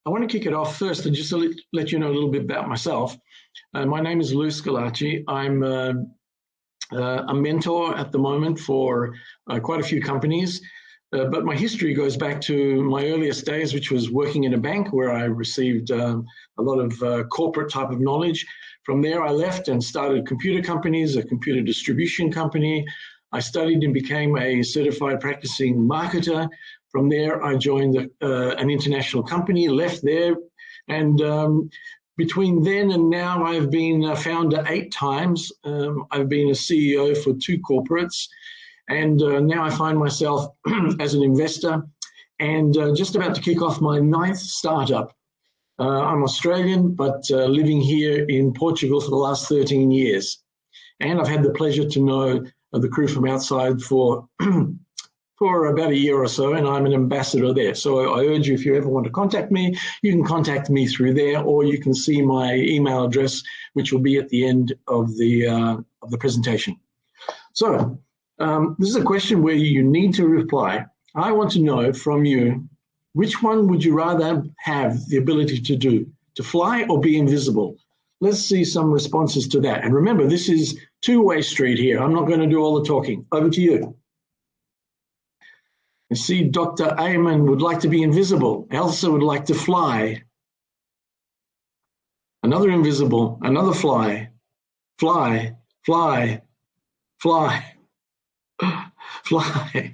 I want to kick it off first and just to let you know a little bit about myself. My name is Lou Scalacci. I'm a mentor at the moment for quite a few companies, but my history goes back to my earliest days, which was working in a bank where I received a lot of corporate type of knowledge. From there, I left and started computer companies, a computer distribution company. I studied and became a certified practicing marketer. From there, I joined an international company, left there, and between then and now, I've been a founder 8 times. I've been a CEO for 2 corporates, and now I find myself as an investor and just about to kick off my 9th startup. I'm Australian, but living here in Portugal for the last 13 years. And I've had the pleasure to know the crew from outside for about a year or so, and I'm an ambassador there. So I urge you, if you ever want to contact me, you can contact me through there, or you can see my email address, which will be at the end of the presentation. So this is a question where you need to reply. I want to know from you, which one would you rather have the ability to do, to fly or be invisible? Let's see some responses to that. And remember, this is two-way street here. I'm not going to do all the talking. Over to you. I see Dr. Ayman would like to be invisible. Elsa would like to fly. Another invisible, another fly. Fly, fly, fly, fly.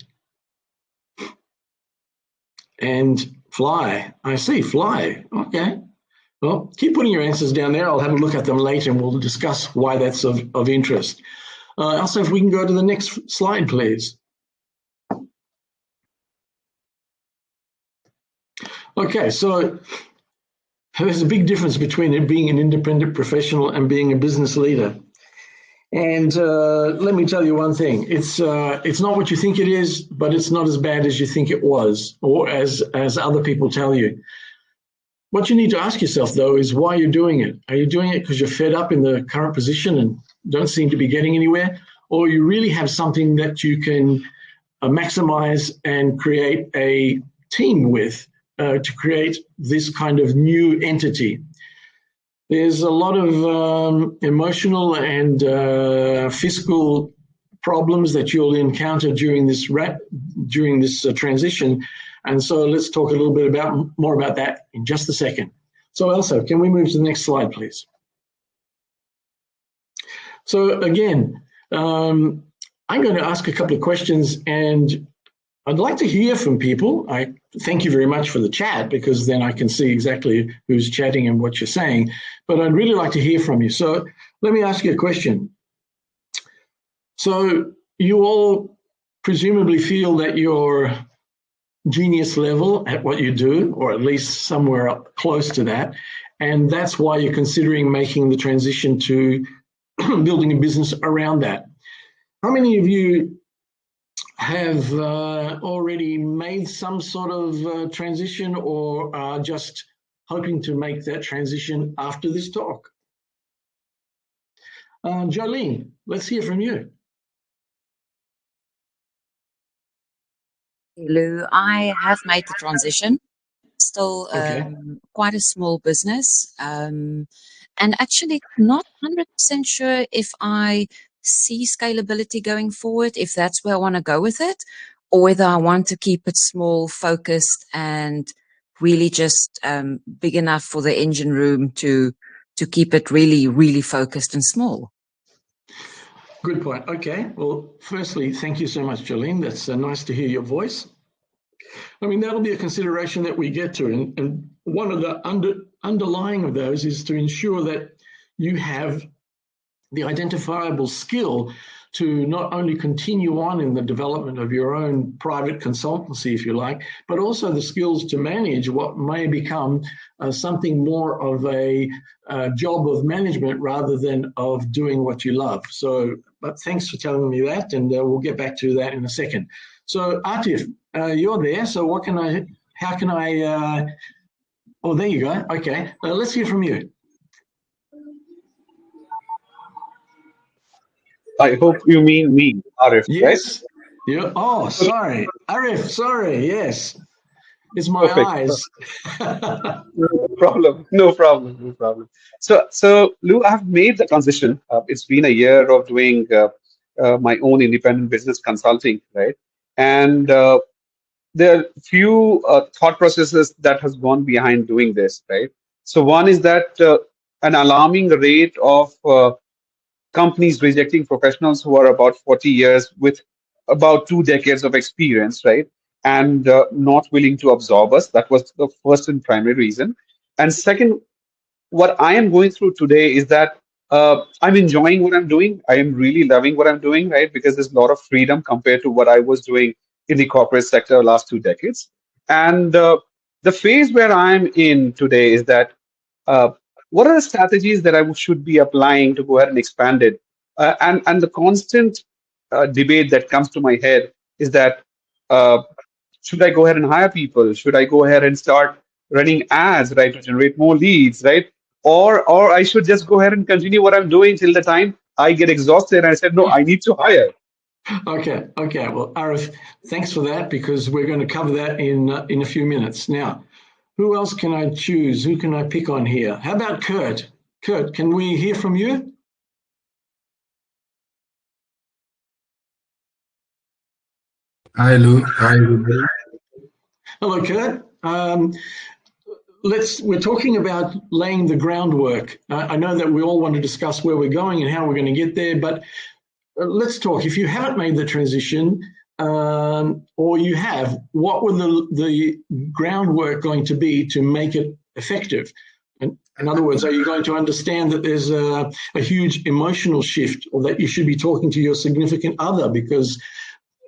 And fly. I see, fly. Okay. Well, keep putting your answers down there. I'll have a look at them later and we'll discuss why that's of interest. Also, if we can go to the next slide, please. Okay, so there's a big difference between it being an independent professional and being a business leader. And let me tell you one thing, it's not what you think it is, but it's not as bad as you think it was, or as other people tell you. What you need to ask yourself, though, is why you're doing it. Are you doing it because you're fed up in the current position and don't seem to be getting anywhere? Or you really have something that you can maximize and create a team with to create this kind of new entity? There's a lot of emotional and fiscal problems that you'll encounter during this transition. And so let's talk a little bit more about that in just a second. So Elsa, can we move to the next slide, please? So again, I'm going to ask a couple of questions and I'd like to hear from people. I thank you very much for the chat because then I can see exactly who's chatting and what you're saying. But I'd really like to hear from you. So let me ask you a question. So you all presumably feel that you're genius level at what you do, or at least somewhere up close to that. And that's why you're considering making the transition to building a business around that. How many of you have already made some sort of transition or are just hoping to make that transition after this talk? Jolene, let's hear from you. Lou, I have made the transition, still quite a small business, and actually not 100% sure if I see scalability going forward, if that's where I want to go with it, or whether I want to keep it small, focused, and really just big enough for the engine room to keep it really, really focused and small. Good point. Okay. Well, firstly, thank you so much, Jolene. That's nice to hear your voice. I mean, that'll be a consideration that we get to. And one of the underlying of those is to ensure that you have the identifiable skill to not only continue on in the development of your own private consultancy, if you like, but also the skills to manage what may become something more of a job of management rather than of doing what you love. So, but thanks for telling me that, and we'll get back to that in a second. So, Atif, you're there. So, how can I? Oh, there you go. Okay, let's hear from you. I hope you mean me, Arif, yes. right? Yeah. Oh, sorry. Arif, sorry. Yes. It's my Perfect. eyes. No problem. No problem. No problem. So Lou, I've made the transition. It's been a year of doing my own independent business consulting, right? And there are few thought processes that has gone behind doing this, right? So one is that an alarming rate of companies rejecting professionals who are about 40 years with about 2 decades of experience, right? And not willing to absorb us. That was the first and primary reason. And second, what I am going through today is that I'm enjoying what I'm doing. I am really loving what I'm doing, right? Because there's a lot of freedom compared to what I was doing in the corporate sector last 2 decades. And the phase where I'm in today is that uh, what are the strategies that should be applying to go ahead and expand it? And the constant debate that comes to my head is that uh, should I go ahead and hire people? Should I go ahead and start running ads, right, to generate more leads, right? Or I should just go ahead and continue what I'm doing till the time I get exhausted and I said, no, I need to hire. Okay. Well, Arif, thanks for that, because we're going to cover that in a few minutes. Now, who else can I choose? Who can I pick on here? How about Kurt? Kurt, can we hear from you? Hi, Lou. Hi, everybody. Hello, Kurt. We're talking about laying the groundwork. I know that we all want to discuss where we're going and how we're going to get there, but let's talk. If you haven't made the transition, or you have, what were the groundwork going to be to make it effective? And in other words, are you going to understand that there's a huge emotional shift, or that you should be talking to your significant other because,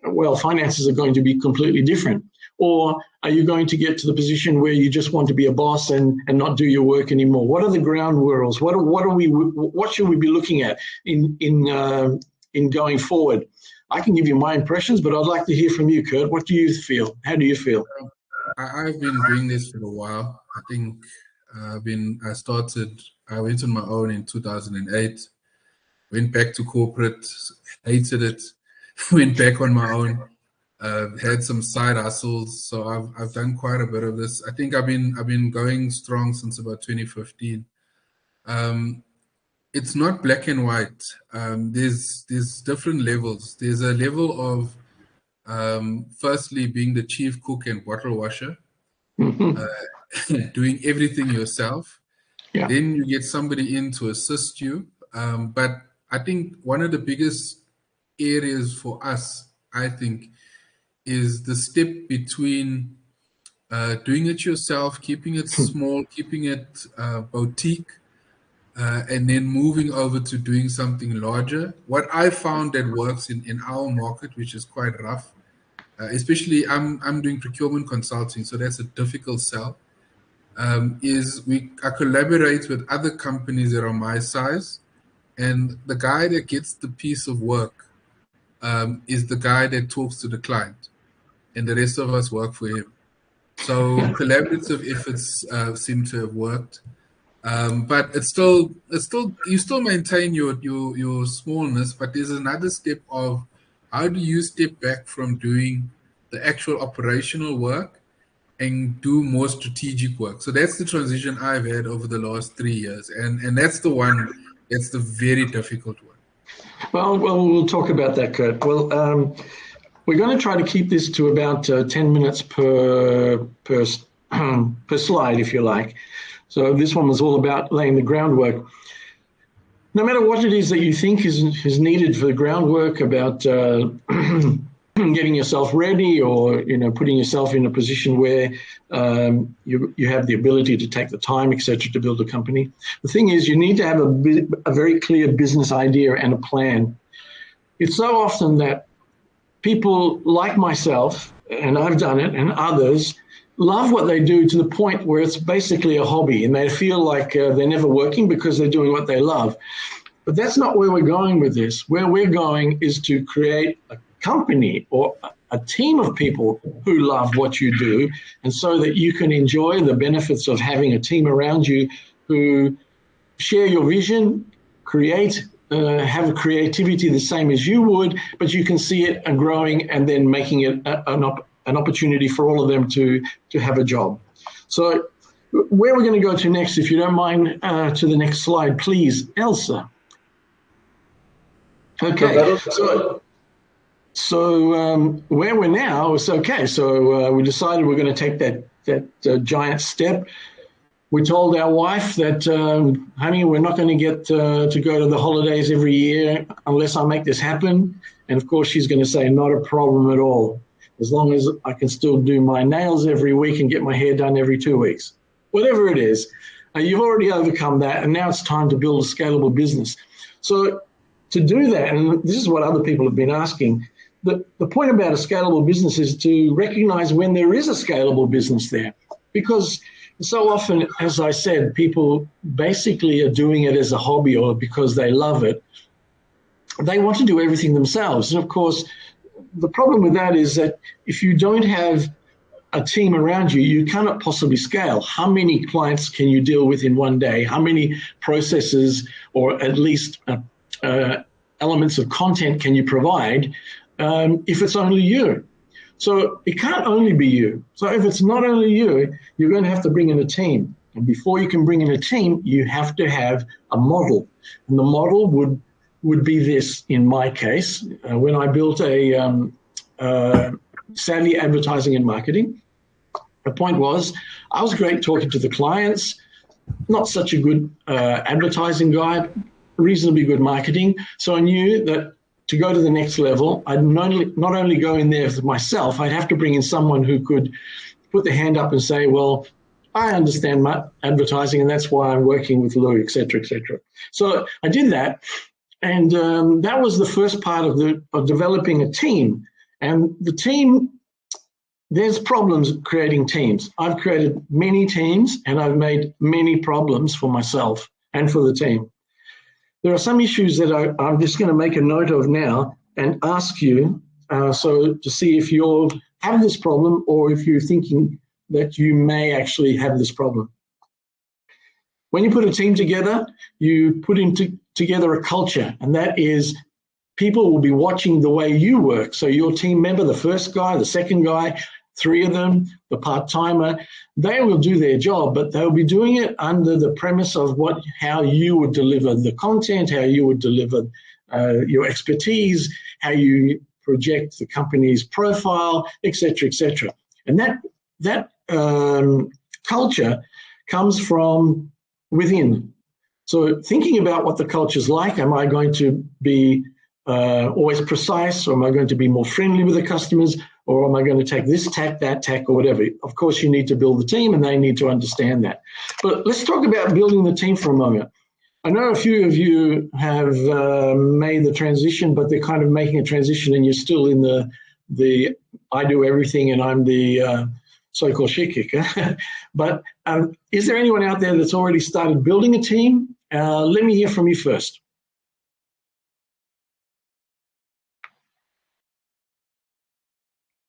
well, finances are going to be completely different? Or are you going to get to the position where you just want to be a boss and not do your work anymore? What are the ground rules? What should we be looking at in going forward? I can give you my impressions, but I'd like to hear from you, Kurt. What do you feel? How do you feel? I've been doing this for a while. I think I went on my own in 2008, went back to corporate, hated it, went back on my own, had some side hustles. So I've done quite a bit of this. I think I've been going strong since about 2015. It's not black and white. There's different levels. There's a level of firstly being the chief cook and bottle washer, doing everything yourself. Yeah. Then you get somebody in to assist you. But I think one of the biggest areas for us, I think, is the step between doing it yourself, keeping it small, keeping it boutique, and then moving over to doing something larger. What I found that works in our market, which is quite rough, especially I'm doing procurement consulting, so that's a difficult sell, is I collaborate with other companies that are my size, and the guy that gets the piece of work is the guy that talks to the client, and the rest of us work for him. So collaborative efforts seem to have worked. But it's still you still maintain your smallness, but there's another step of how do you step back from doing the actual operational work and do more strategic work. So that's the transition I've had over the last 3 years, and that's the one that's the very difficult one. Well, we'll talk about that, Kurt. Well, we're going to try to keep this to about 10 minutes per slide, if you like. So this one was all about laying the groundwork. No matter what it is that you think is needed for the groundwork, about getting yourself ready, or putting yourself in a position where you have the ability to take the time, etc., to build a company. The thing is, you need to have a very clear business idea and a plan. It's so often that people like myself, and I've done it, and others, love what they do to the point where it's basically a hobby, and they feel like they're never working because they're doing what they love. But that's not where we're going with this. Where we're going is to create a company or a team of people who love what you do, and so that you can enjoy the benefits of having a team around you who share your vision, have a creativity the same as you would, but you can see it growing and then making it an opportunity for all of them to have a job. So where we're going to go to next, if you don't mind, to the next slide, please, Elsa. Okay, so where we're now is okay. So we decided we're going to take that giant step. We told our wife that, honey, we're not going to get to go to the holidays every year unless I make this happen. And of course, she's going to say, not a problem at all, as long as I can still do my nails every week and get my hair done every 2 weeks. Whatever it is, you've already overcome that, and now it's time to build a scalable business. So to do that, and this is what other people have been asking, the point about a scalable business is to recognize when there is a scalable business there. Because so often, as I said, people basically are doing it as a hobby or because they love it. They want to do everything themselves. And of course, the problem with that is that if you don't have a team around you, you cannot possibly scale. How many clients can you deal with in one day? How many processes or at least elements of content can you provide if it's only you? So it can't only be you. So if it's not only you, you're going to have to bring in a team. And before you can bring in a team, you have to have a model. And the model would be this, in my case, when I built a Savvy Advertising and Marketing. The point was, I was great talking to the clients, not such a good advertising guy, reasonably good marketing. So I knew that to go to the next level, I'd not only go in there for myself, I'd have to bring in someone who could put their hand up and say, well, I understand my advertising and that's why I'm working with Lou, et cetera, et cetera. So I did that. And that was the first part of developing a team. And the team, there's problems creating teams. I've created many teams and I've made many problems for myself and for the team. There are some issues that I'm just going to make a note of now and ask you so to see if you have this problem or if you're thinking that you may actually have this problem. When you put a team together, you put together a culture, and that is people will be watching the way you work. So your team member, the first guy, the second guy, 3 of them, the part-timer, they will do their job, but they'll be doing it under the premise of how you would deliver the content, how you would deliver your expertise, how you project the company's profile, et cetera, et cetera. And that culture comes from within. So thinking about what the culture's like, am I going to be always precise, or am I going to be more friendly with the customers, or am I going to take this tack, that tack, or whatever? Of course, you need to build the team, and they need to understand that. But let's talk about building the team for a moment. I know a few of you have made the transition, but they're kind of making a transition, and you're still in the I do everything, and I'm the so-called shit kicker. But is there anyone out there that's already started building a team? Let me hear from you first.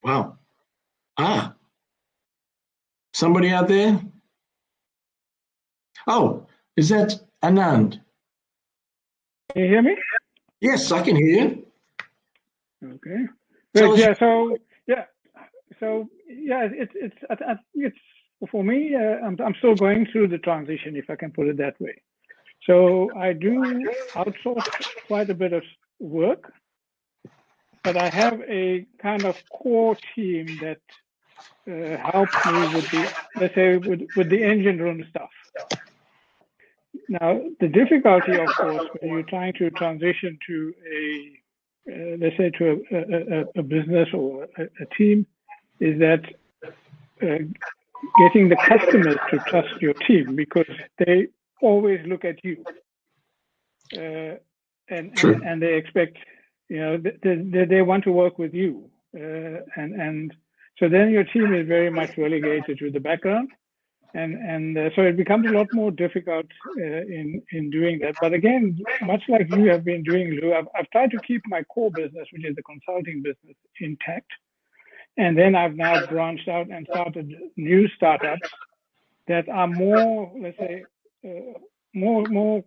Wow. Somebody out there? Oh, is that Anand? Can you hear me? Yes, I can hear you. Okay. Good. It's for me. I'm still going through the transition, if I can put it that way. So I do outsource quite a bit of work, but I have a kind of core team that helps me with the, let's say, with the engine room stuff. Now, the difficulty, of course, when you're trying to transition to let's say to a business or a team, is that getting the customers to trust your team, because they always look at you, and they expect, they want to work with you, and so then your team is very much relegated to the background. And so it becomes a lot more difficult in doing that. But again, much like you have been doing, Lou, I've tried to keep my core business, which is the consulting business, intact. And then I've now branched out and started new startups that are more, let's say, more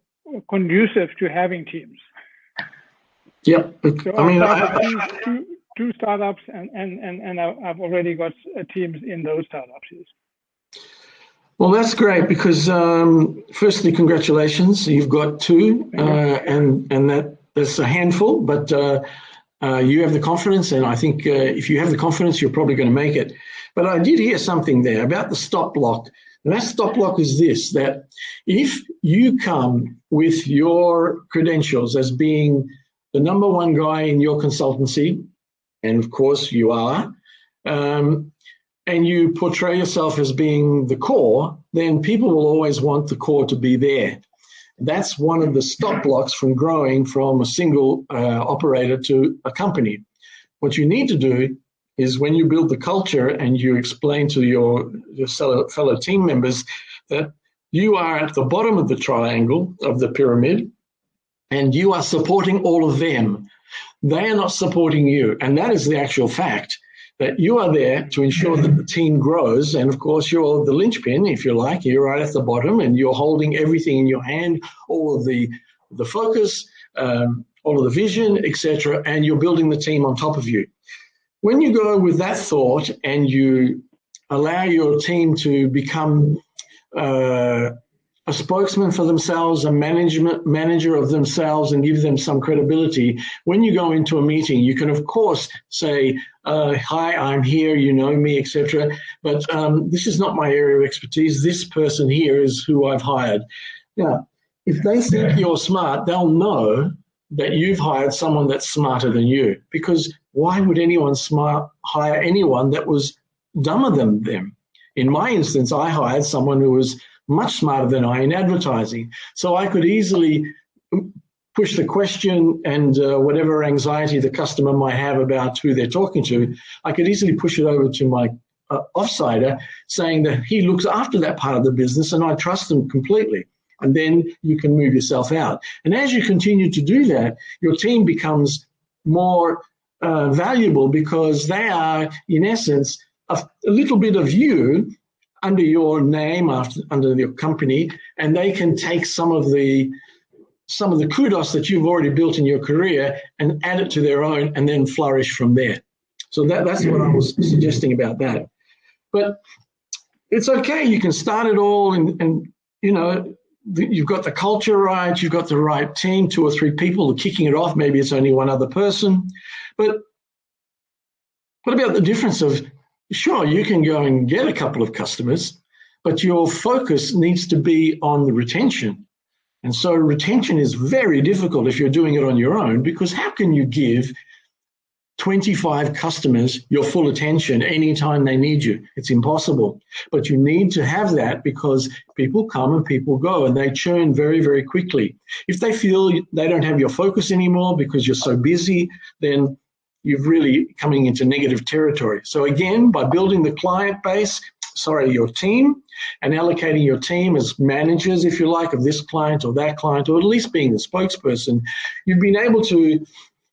conducive to having teams. Yep. So I mean, 2 startups, and I've already got teams in those startups. Well, that's great because firstly, congratulations. You've got 2, and that's a handful, but you have the confidence, and I think if you have the confidence, you're probably going to make it. But I did hear something there about the stop block. And that stop block is this, that if you come with your credentials as being the #1 guy in your consultancy, and of course you are, and you portray yourself as being the core, then people will always want the core to be there. That's one of the stop blocks from growing from a single operator to a company. What you need to do is when you build the culture and you explain to your fellow team members that you are at the bottom of the triangle of the pyramid and you are supporting all of them. They are not supporting you. And that is the actual fact, that you are there to ensure that the team grows. And of course, you're the linchpin, if you like. You're right at the bottom and you're holding everything in your hand, all of the focus, all of the vision, etc. And you're building the team on top of you. When you go with that thought and you allow your team to become a spokesman for themselves, a manager of themselves, and give them some credibility, when you go into a meeting, you can, of course, say, hi, I'm here, you know me, etc. But this is not my area of expertise. This person here is who I've hired. Now, if they think you're smart, they'll know that you've hired someone that's smarter than you, because why would anyone hire anyone that was dumber than them? In my instance, I hired someone who was much smarter than I in advertising. So I could easily push the question and whatever anxiety the customer might have about who they're talking to, I could easily push it over to my offsider, saying that he looks after that part of the business and I trust him completely. And then you can move yourself out. And as you continue to do that, your team becomes more valuable because they are, in essence, a little bit of you under your name, under your company, and they can take some of the kudos that you've already built in your career and add it to their own and then flourish from there. So that's what I was suggesting about that. But it's okay. You can start it all and you know, you've got the culture right, you've got the right team, 2 or 3 people kicking it off. Maybe it's only one other person. But what about the difference of, sure, you can go and get a couple of customers, but your focus needs to be on the retention. And so retention is very difficult if you're doing it on your own, because how can you give 25 customers your full attention anytime they need you? It's impossible. But you need to have that because people come and people go and they churn very, very quickly. If they feel they don't have your focus anymore because you're so busy, then you're really coming into negative territory. So again, by building the client base, your team, and allocating your team as managers, if you like, of this client or that client, or at least being the spokesperson, you've been able to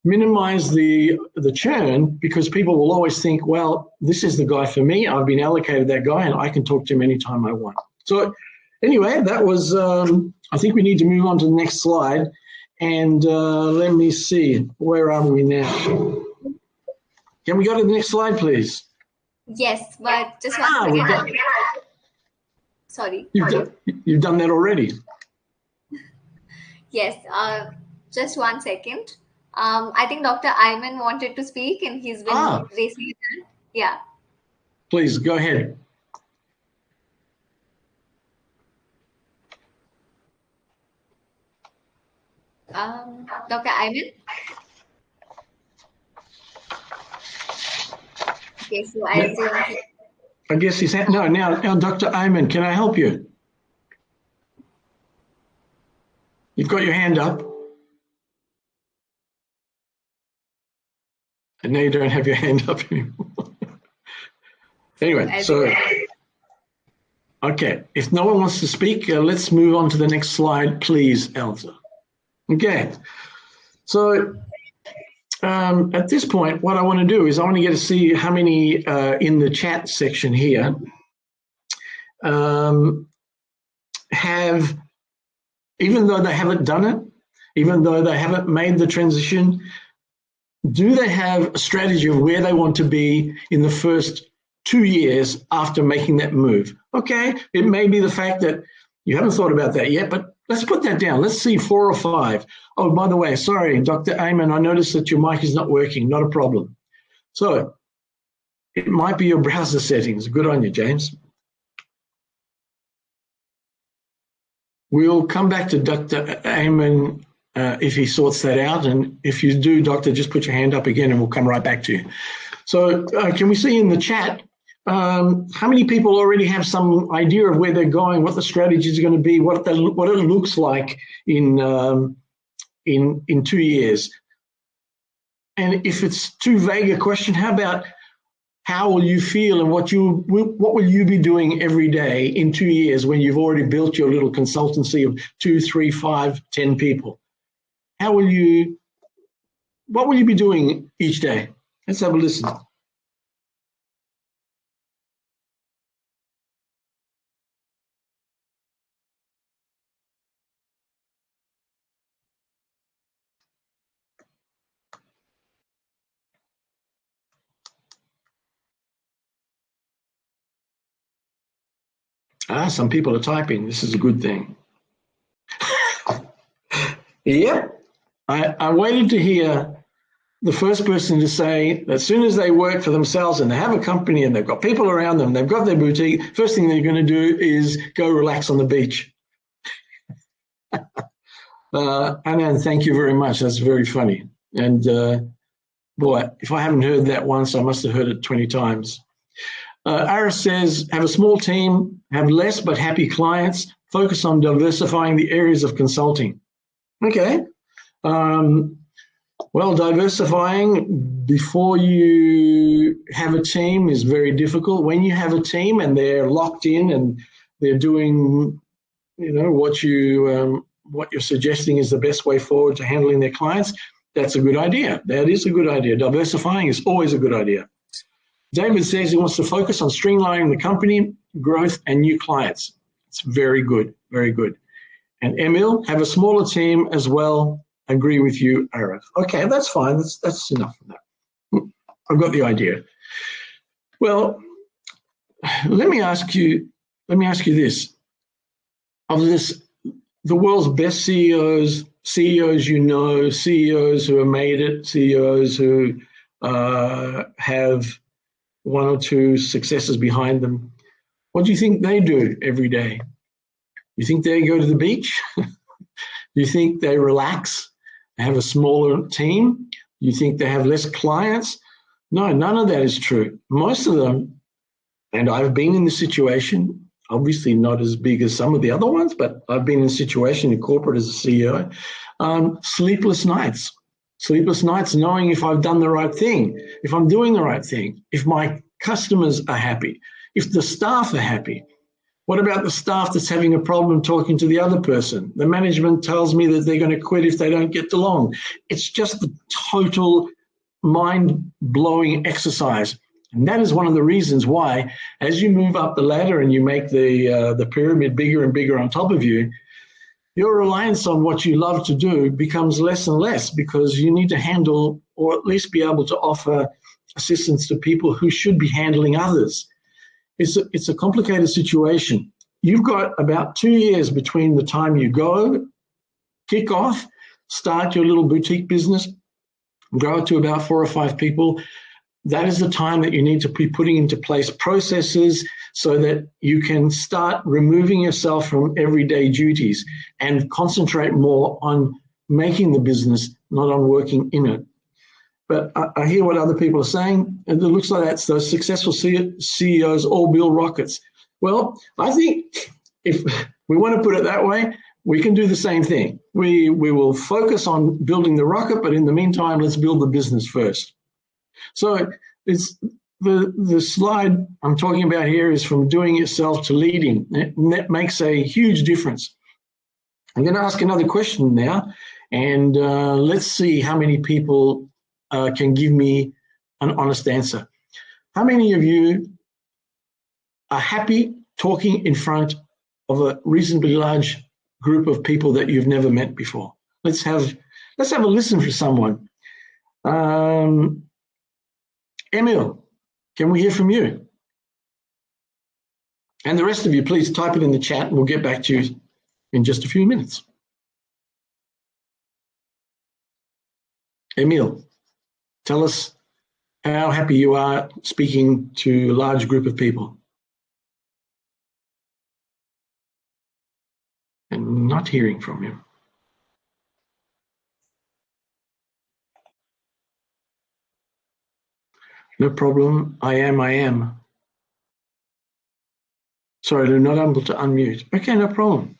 minimize the churn, because people will always think, well, this is the guy for me. I've been allocated that guy and I can talk to him anytime I want. So anyway, that was, I think we need to move on to the next slide. And let me see, where are we now? Can we go to the next slide, please? Yes, but just one second. Sorry. You've done that already. Yes, just 1 second. I think Dr. Ayman wanted to speak and he's been raising his hand. Yeah. Please, go ahead. Dr. Ayman? Okay, so I guess he's now Dr. Ayman, can I help you? You've got your hand up. And now you don't have your hand up anymore. Anyway, so, okay, if no one wants to speak, let's move on to the next slide, please, Elsa. Okay, so at this point, what I want to do is I want to get to see how many in the chat section here have, even though they haven't done it, even though they haven't made the transition, do they have a strategy of where they want to be in the first 2 years after making that move? Okay, it may be the fact that you haven't thought about that yet, but let's put that down. Let's see 4 or 5. Oh, by the way, sorry, Dr. Ayman, I noticed that your mic is not working. Not a problem. So it might be your browser settings. Good on you, James. We'll come back to Dr. Ayman if he sorts that out. And if you do, Doctor, just put your hand up again and we'll come right back to you. So can we see in the chat, how many people already have some idea of where they're going, what the strategies are going to be, what it looks like in 2 years? And if it's too vague a question, how about how will you feel and what will you be doing every day in 2 years when you've already built your little consultancy of 2, 3, 5, 10 people? What will you be doing each day? Let's have a listen. Some people are typing. This is a good thing. Yep. I waited to hear the first person to say that as soon as they work for themselves and they have a company and they've got people around them, they've got their boutique, first thing they're going to do is go relax on the beach. Anand, thank you very much. That's very funny. And boy, if I haven't heard that once, I must have heard it 20 times. Aris says, have a small team, have less but happy clients, focus on diversifying the areas of consulting. Okay. Well, diversifying before you have a team is very difficult. When you have a team and they're locked in and they're doing, what you're suggesting is the best way forward to handling their clients, that's a good idea. That is a good idea. Diversifying is always a good idea. David says he wants to focus on streamlining the company, growth, and new clients. It's very good, very good. And Emil, have a smaller team as well. Agree with you, Arif. Okay, that's fine. That's enough of that. I've got the idea. Well, let me ask you this. Of the world's best CEOs CEOs who have made it, CEOs who have 1 or 2 successes behind them, what do you think they do every day? You think they go to the beach? You think they relax, have a smaller team? You think they have less clients? No, none of that is true. Most of them, and I've been in the situation, obviously not as big as some of the other ones, but I've been in a situation in corporate as a CEO, sleepless nights knowing if I've done the right thing, if I'm doing the right thing, if my customers are happy, if the staff are happy. What about the staff that's having a problem talking to the other person? The management tells me that they're going to quit if they don't get along. It's just the total mind-blowing exercise. And that is one of the reasons why, as you move up the ladder and you make the pyramid bigger and bigger on top of you, your reliance on what you love to do becomes less and less, because you need to handle, or at least be able to offer assistance to people who should be handling others. It's a complicated situation. You've got about 2 years between the time you go, kick off, start your little boutique business, grow it to about 4 or 5 people. That is the time that you need to be putting into place processes so that you can start removing yourself from everyday duties and concentrate more on making the business, not on working in it. But I hear what other people are saying, and it looks like that's those successful CEOs all build rockets. Well, I think if we want to put it that way, we can do the same thing. We will focus on building the rocket, but in the meantime, let's build the business first. So it's the slide I'm talking about here is from doing yourself to leading, and that makes a huge difference. I'm going to ask another question now, and let's see how many people can give me an honest answer. How many of you are happy talking in front of a reasonably large group of people that you've never met before? Let's have a listen for someone. Emil, can we hear from you? And the rest of you, please type it in the chat and we'll get back to you in just a few minutes. Emil, tell us how happy you are speaking to a large group of people. And not hearing from you. No problem. I am. Sorry, Lou, not able to unmute. Okay, no problem.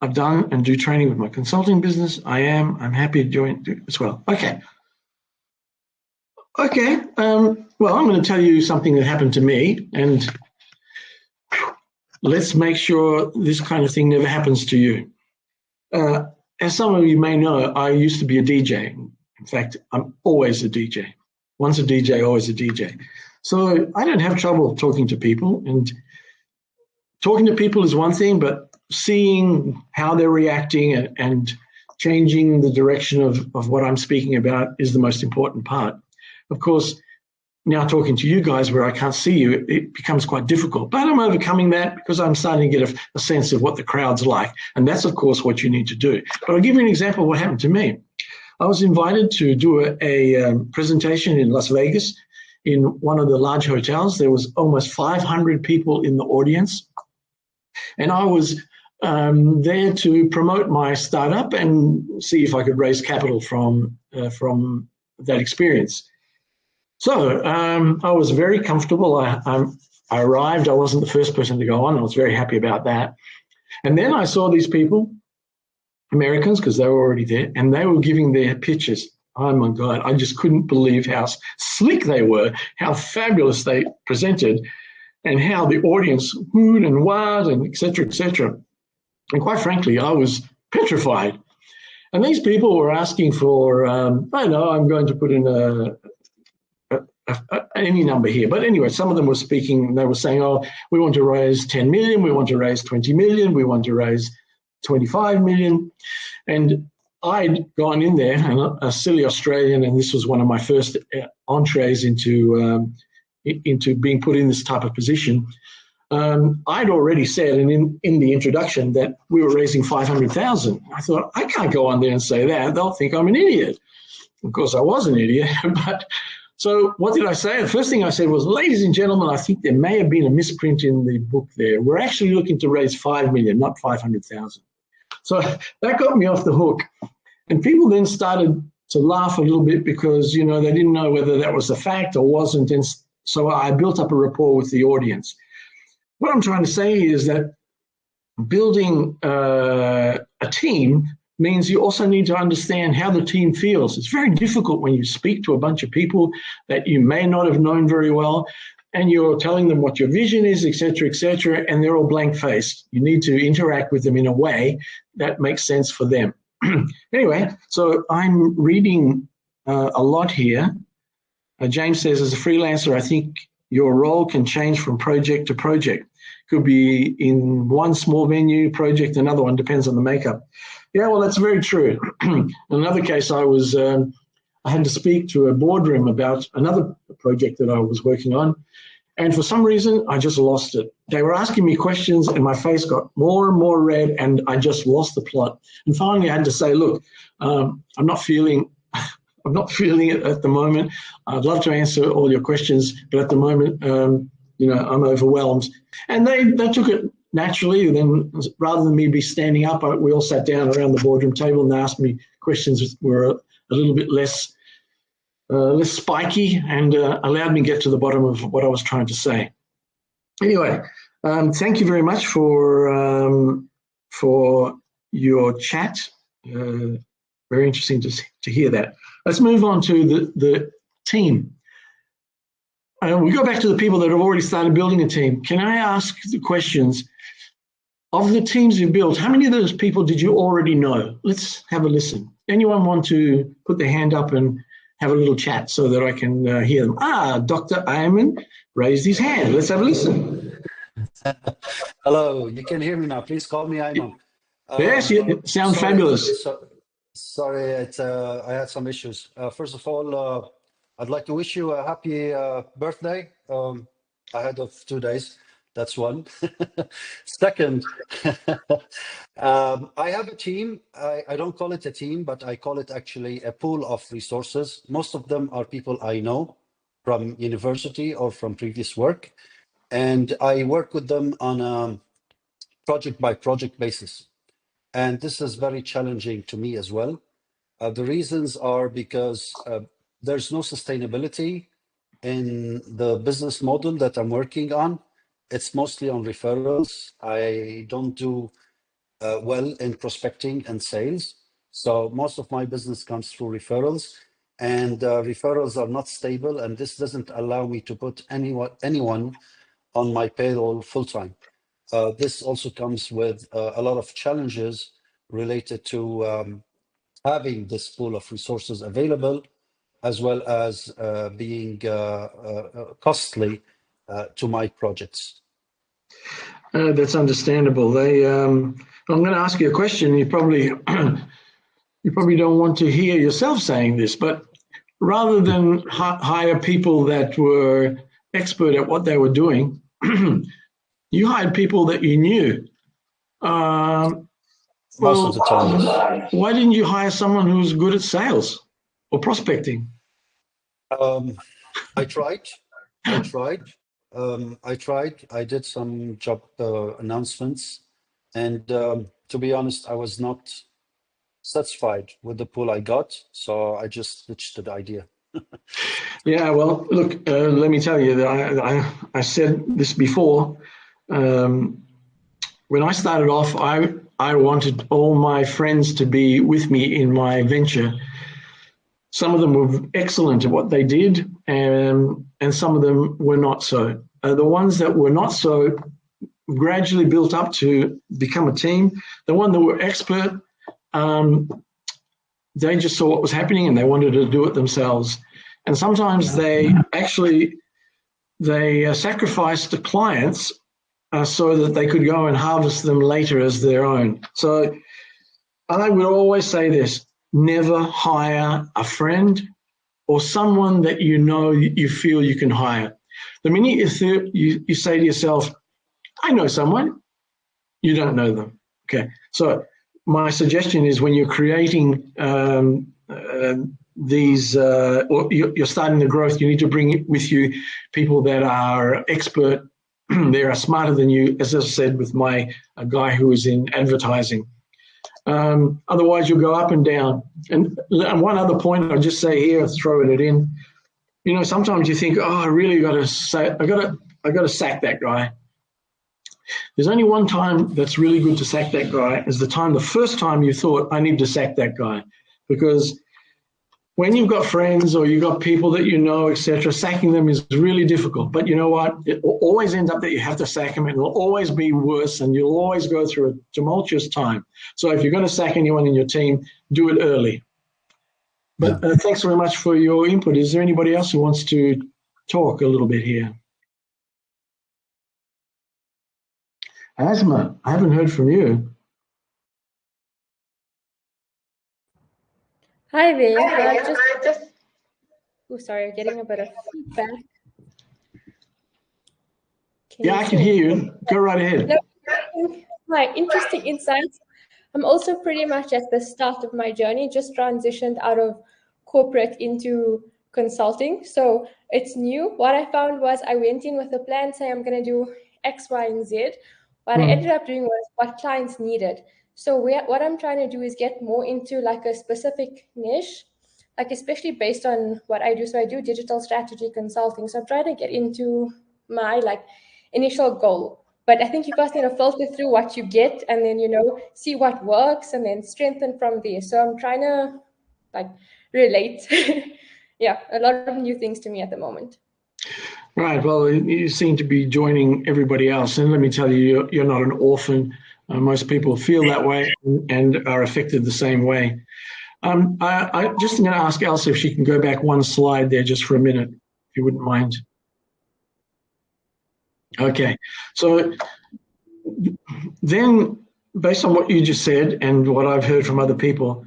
I've done and do training with my consulting business. I'm happy to join as well. Okay. Well, I'm going to tell you something that happened to me, and let's make sure this kind of thing never happens to you. As some of you may know, I used to be a DJ. In fact, I'm always a DJ. Once a DJ, always a DJ. So I don't have trouble talking to people, and talking to people is one thing, but seeing how they're reacting and changing the direction of what I'm speaking about is the most important part. Of course, now talking to you guys where I can't see you, it becomes quite difficult. But I'm overcoming that because I'm starting to get a sense of what the crowd's like. And that's, of course, what you need to do. But I'll give you an example of what happened to me. I was invited to do a presentation in Las Vegas in one of the large hotels. There was almost 500 people in the audience. And I was there to promote my startup and see if I could raise capital from that experience. So I was very comfortable. I arrived. I wasn't the first person to go on. I was very happy about that. And then I saw these people, Americans, because they were already there, and they were giving their pitches. Oh, my God. I just couldn't believe how slick they were, how fabulous they presented, and how the audience wooed and wowed and et cetera, et cetera. And quite frankly, I was petrified. And these people were asking for, I know, I'm going to put in any number here. But anyway, some of them were speaking, they were saying, oh, we want to raise 10 million, we want to raise 20 million, we want to raise 25 million. And I'd gone in there, and a silly Australian, and this was one of my first entrees into being put in this type of position. I'd already said in the introduction that we were raising 500,000. I thought, I can't go on there and say that. They'll think I'm an idiot. Of course, I was an idiot, but so what did I say? The first thing I said was, ladies and gentlemen, I think there may have been a misprint in the book there. We're actually looking to raise 5 million, not 500,000. So that got me off the hook. And people then started to laugh a little bit because, you know, they didn't know whether that was a fact or wasn't. And so I built up a rapport with the audience. What I'm trying to say is that building a team means you also need to understand how the team feels. It's very difficult when you speak to a bunch of people that you may not have known very well, and you're telling them what your vision is, et cetera, and they're all blank-faced. You need to interact with them in a way that makes sense for them. Anyway, so I'm reading a lot here. James says, as a freelancer, I think your role can change from project to project. Could be in one small venue project, another one, depends on the makeup. Yeah, well, that's very true. In another case, I had to speak to a boardroom about another project that I was working on, and for some reason, I just lost it. They were asking me questions, and my face got more and more red, and I just lost the plot. And finally, I had to say, look, I'm not feeling it at the moment. I'd love to answer all your questions, but at the moment, you know, I'm overwhelmed. And they took it naturally. Then rather than me be standing up, we all sat down around the boardroom table and they asked me questions that were a little bit less spiky and allowed me to get to the bottom of what I was trying to say. Anyway, thank you very much for your chat. Very interesting to hear that. Let's move on to the team. We go back to the people that have already started building a team. Can I ask the questions? Of the teams you built, how many of those people did you already know? Let's have a listen. Anyone want to put their hand up and have a little chat so that I can hear them? Dr. Ayman raised his hand. Let's have a listen. Hello, you can hear me now. Please call me Ayman. Yes, you sound fabulous. Sorry, I had some issues. First of all, I'd like to wish you a happy birthday ahead of 2 days. That's one. Second, I have a team. I don't call it a team, but I call it actually a pool of resources. Most of them are people I know from university or from previous work. And I work with them on a project by project basis. And this is very challenging to me as well. The reasons are because there's no sustainability in the business model that I'm working on. It's mostly on referrals. I don't do well in prospecting and sales. So most of my business comes through referrals, and referrals are not stable. And this doesn't allow me to put anyone on my payroll full time. This also comes with a lot of challenges related to having this pool of resources available, as well as being costly to my projects. That's understandable. I'm going to ask you a question. You probably don't want to hear yourself saying this, but rather than hire people that were expert at what they were doing, you hired people that you knew. Most of the time, yes. Why didn't you hire someone who was good at sales or prospecting? I tried. I did some job announcements, and to be honest, I was not satisfied with the pool I got, so I just switched to the idea. Yeah, well, look, let me tell you that I said this before. When I started off, I wanted all my friends to be with me in my venture. Some of them were excellent at what they did, and some of them were not so. The ones that were not so gradually built up to become a team. The one that were expert, they just saw what was happening and they wanted to do it themselves. And sometimes they sacrificed the clients so that they could go and harvest them later as their own. So I would always say this: never hire a friend or someone that you know you feel you can hire. The minute you say to yourself, I know someone, you don't know them. Okay, so my suggestion is when you're creating these, or you're starting the growth, you need to bring with you people that are expert. They are smarter than you, as I said with my guy who was in advertising. Otherwise, you'll go up and down. And one other point I'll just say here, throwing it in. You know, sometimes you think, oh, I really got to say, I got to sack that guy. There's only one time that's really good to sack that guy, is the first time you thought, I need to sack that guy. Because when you've got friends or you've got people that you know, etc., sacking them is really difficult. But you know what? It will always end up that you have to sack them. It will always be worse, and you'll always go through a tumultuous time. So if you're going to sack anyone in your team, do it early. But thanks very much for your input. Is there anybody else who wants to talk a little bit here? Asma, I haven't heard from you. Hi there. Oh, sorry, getting a bit of feedback. I can hear you. Go right ahead. Hi, interesting insights. I'm also pretty much at the start of my journey, just transitioned out of corporate into consulting. So it's new. What I found was I went in with a plan, say I'm going to do X, Y, and Z. What I ended up doing was what clients needed. So what I'm trying to do is get more into like a specific niche, like especially based on what I do. So I do digital strategy consulting. So I'm trying to get into my like initial goal. But I think you first need to filter through what you get and then, you know, see what works and then strengthen from there. So I'm trying to like relate. Yeah, a lot of new things to me at the moment. Right. Well, you seem to be joining everybody else. And let me tell you, you're not an orphan. Most people feel that way and are affected the same way. I just going to ask Elsa if she can go back one slide there just for a minute, if you wouldn't mind. Okay. So then, based on what you just said and what I've heard from other people,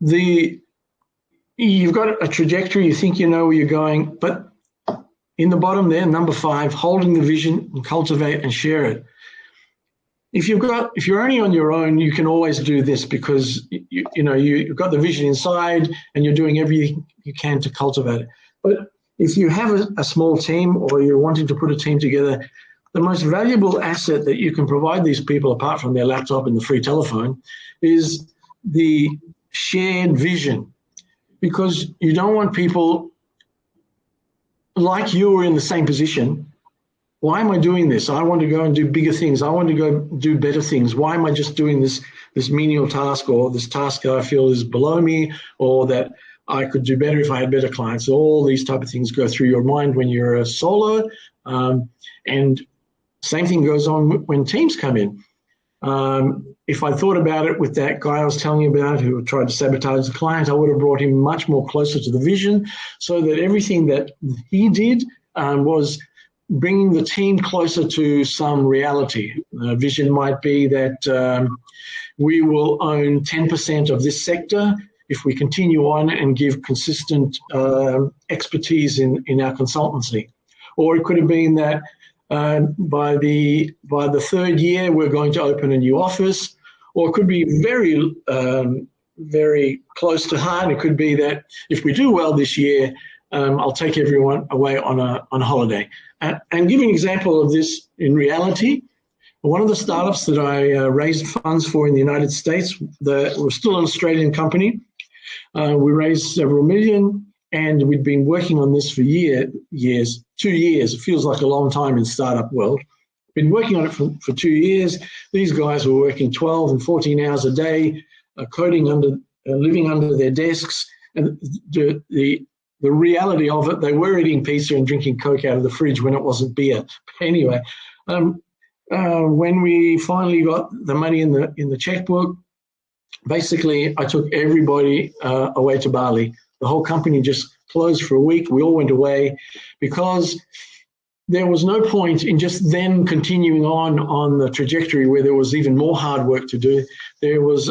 you've got a trajectory, you think you know where you're going, but in the bottom there, number 5, holding the vision and cultivate and share it. If you're only on your own, you can always do this because you've got the vision inside and you're doing everything you can to cultivate it. But if you have a small team or you're wanting to put a team together, the most valuable asset that you can provide these people, apart from their laptop and the free telephone, is the shared vision. Because you don't want people like you are in the same position. Why am I doing this? I want to go and do bigger things. I want to go do better things. Why am I just doing this menial task, or this task that I feel is below me, or that I could do better if I had better clients? All these type of things go through your mind when you're a solo. And same thing goes on when teams come in. If I thought about it with that guy I was telling you about who tried to sabotage the client, I would have brought him much more closer to the vision, so that everything that he did was bringing the team closer to some reality. Vision might be that we will own 10% of this sector if we continue on and give consistent expertise in our consultancy. Or it could have been that by the 3rd year, we're going to open a new office. Or it could be very, very close to heart. It could be that if we do well this year, I'll take everyone away on a holiday. And give you an example of this in reality. One of the startups that I raised funds for in the United States, we're still an Australian company. We raised several million, and we'd been working on this for years, 2 years. It feels like a long time in startup world. Been working on it for 2 years. These guys were working 12 and 14 hours a day, coding living under their desks. And the reality of it, they were eating pizza and drinking Coke out of the fridge when it wasn't beer. Anyway, when we finally got the money in the checkbook, basically I took everybody away to Bali. The whole company just closed for a week. We all went away because there was no point in just then continuing on the trajectory where there was even more hard work to do. There was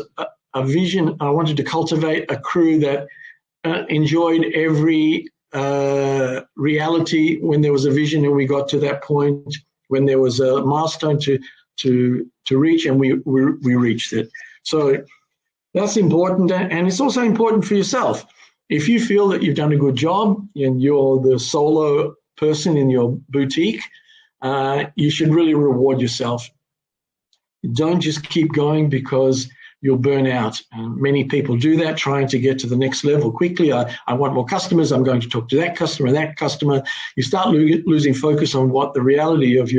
a vision. I wanted to cultivate a crew that enjoyed every reality when there was a vision and we got to that point, when there was a milestone to reach, and we reached it. So that's important, and it's also important for yourself. If you feel that you've done a good job and you're the solo person in your boutique, you should really reward yourself. Don't just keep going because you'll burn out. Many people do that, trying to get to the next level quickly. I want more customers. I'm going to talk to that customer and that customer. You start losing focus on what the reality of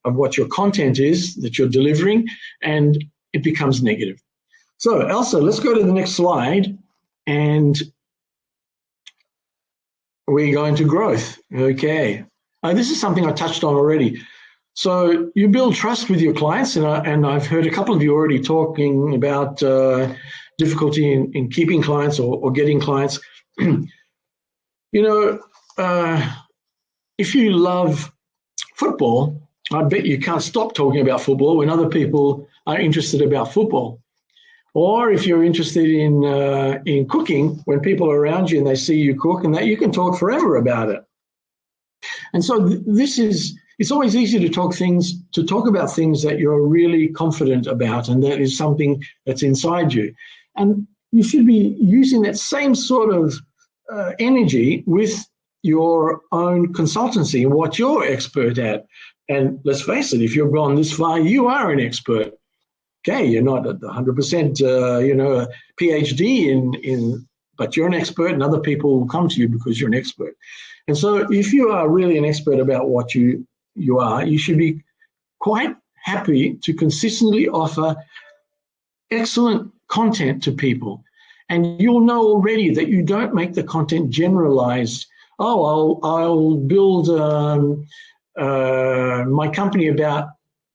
what your content is that you're delivering, and it becomes negative. So, Elsa, let's go to the next slide, and we're going to growth. Okay. This is something I touched on already. So you build trust with your clients, and I've heard a couple of you already talking about difficulty in keeping clients or getting clients. If you love football, I bet you can't stop talking about football when other people are interested about football. Or if you're interested in cooking, when people are around you and they see you cook, and that you can talk forever about it. And so it's always easy to talk about things that you're really confident about, and that is something that's inside you. And you should be using that same sort of energy with your own consultancy and what you're expert at. And let's face it, if you've gone this far, you are an expert. Okay, you're not at the 100%, a PhD but you're an expert, and other people will come to you because you're an expert. And so if you are really an expert about what you are, you should be quite happy to consistently offer excellent content to people. And you'll know already that you don't make the content generalized. Oh, I'll build my company about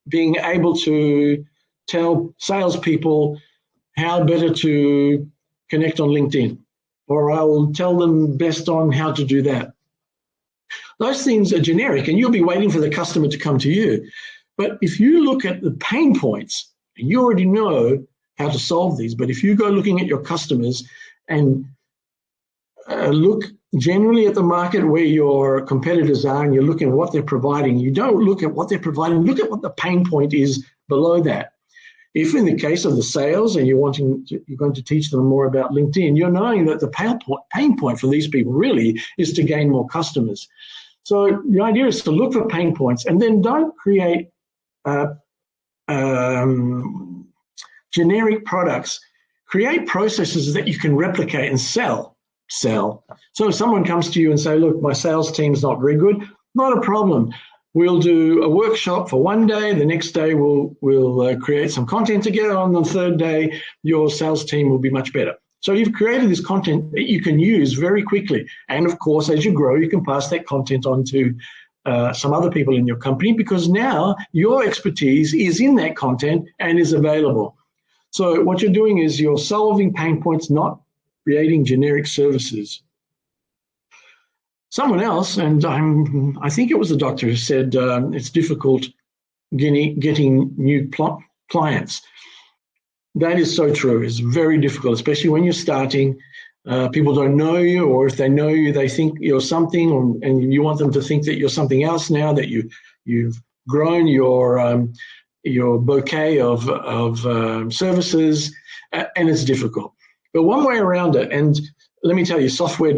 being able to tell salespeople how better to connect on LinkedIn, or I will tell them best on how to do that. Those things are generic, and you'll be waiting for the customer to come to you. But if you look at the pain points, you already know how to solve these. But if you go looking at your customers and look generally at the market where your competitors are, and you're looking at what they're providing, you don't look at what they're providing, look at what the pain point is below that. If in the case of the sales and you're going to teach them more about LinkedIn, you're knowing that the pain point for these people really is to gain more customers. So the idea is to look for pain points, and then don't create generic products. Create processes that you can replicate and sell. So if someone comes to you and say, look, my sales team's not very good, not a problem. We'll do a workshop for one day. The next day we'll create some content together. On the third day, your sales team will be much better. So you've created this content that you can use very quickly. And of course, as you grow, you can pass that content on to some other people in your company, because now your expertise is in that content and is available. So what you're doing is you're solving pain points, not creating generic services. Someone else, and I think it was the doctor, who said it's difficult getting new clients. That is so true. It's very difficult, especially when you're starting. People don't know you, or if they know you, they think you're something, and you want them to think that you're something else now that you've grown your bouquet of services, and it's difficult. But one way around it, and let me tell you, software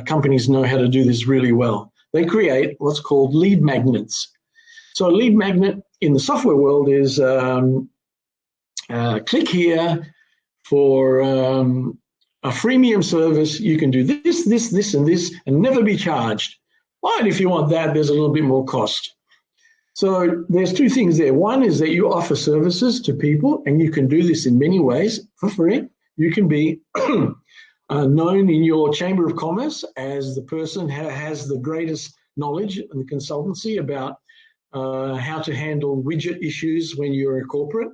companies know how to do this really well. They create what's called lead magnets. So a lead magnet in the software world is click here for a freemium service. You can do this, this, this, and this, and never be charged. But if you want that, there's a little bit more cost. So there's two things there. One is that you offer services to people, and you can do this in many ways for free. You can be known in your chamber of commerce as the person who has the greatest knowledge in the consultancy about how to handle widget issues when you're a corporate.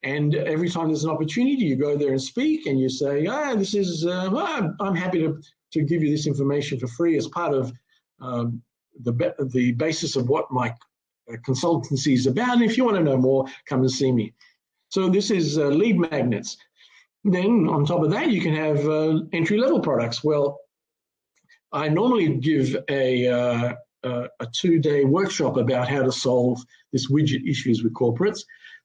And every time there's an opportunity, you go there and speak, and you say, this is, I'm happy to give you this information for free as part of the basis of what my consultancy is about. And if you want to know more, come and see me. So this is lead magnets. Then on top of that, you can have entry-level products. Well, I normally give a 2-day workshop about how to solve this widget issues with corporates.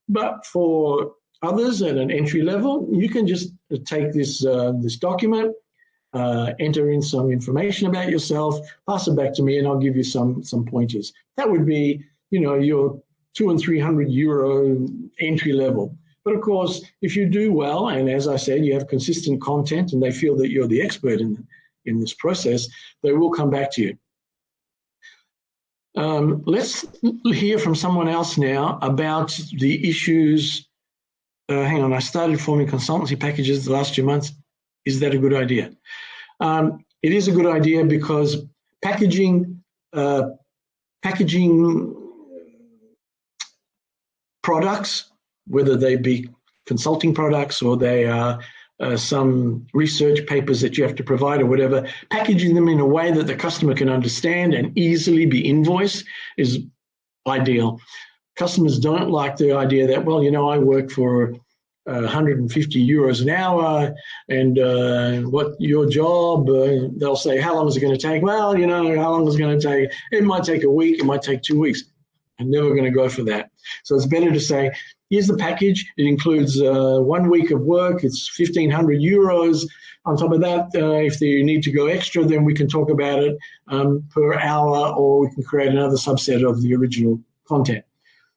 But for others at an entry level, you can just take this document, enter in some information about yourself, pass it back to me, and I'll give you some pointers. That would be, your 200 and 300 euro entry level. But of course, if you do well, and as I said, you have consistent content, and they feel that you're the expert in this process, they will come back to you. Let's hear from someone else now about the issues. Hang on, I started forming consultancy packages the last 2 months. Is that a good idea? It is a good idea because packaging products, whether they be consulting products or they are some research papers that you have to provide or whatever, packaging them in a way that the customer can understand and easily be invoiced is ideal. Customers don't like the idea that, well, I work for 150 euros an hour, and what your job, they'll say, how long is it going to take? Well, how long is it going to take? It might take a week, it might take 2 weeks. I'm never going to go for that. So it's better to say, here's the package. It includes 1 week of work. It's 1,500 euros. On top of that, if you need to go extra, then we can talk about it per hour, or we can create another subset of the original content.